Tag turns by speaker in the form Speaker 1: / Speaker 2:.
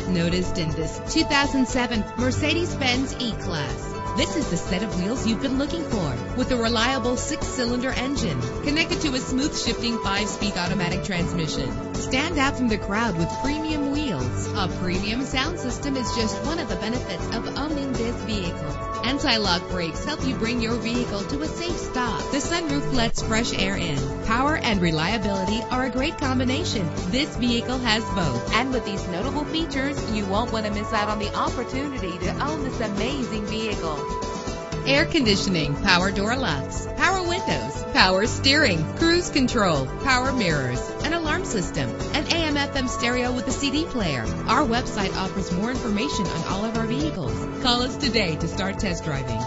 Speaker 1: Get noticed in this 2007 Mercedes-Benz E-Class. This is the set of wheels you've been looking for, with a reliable 6-cylinder engine connected to a smooth shifting 5-speed automatic transmission. Stand out from the crowd with premium wheels. A premium sound system is just one of the benefits of owning this vehicle. Anti-lock brakes help you bring your vehicle to a safe stop. The sunroof lets fresh air in. Power and reliability are a great combination. This vehicle has both. And with these notable features, you won't want to miss out on the opportunity to own this amazing vehicle. Air conditioning, power door locks, power windows, power steering, cruise control, power mirrors, an alarm system, an AM/FM stereo with a CD player. Our website offers more information on all of our vehicles. Call us today to start test driving.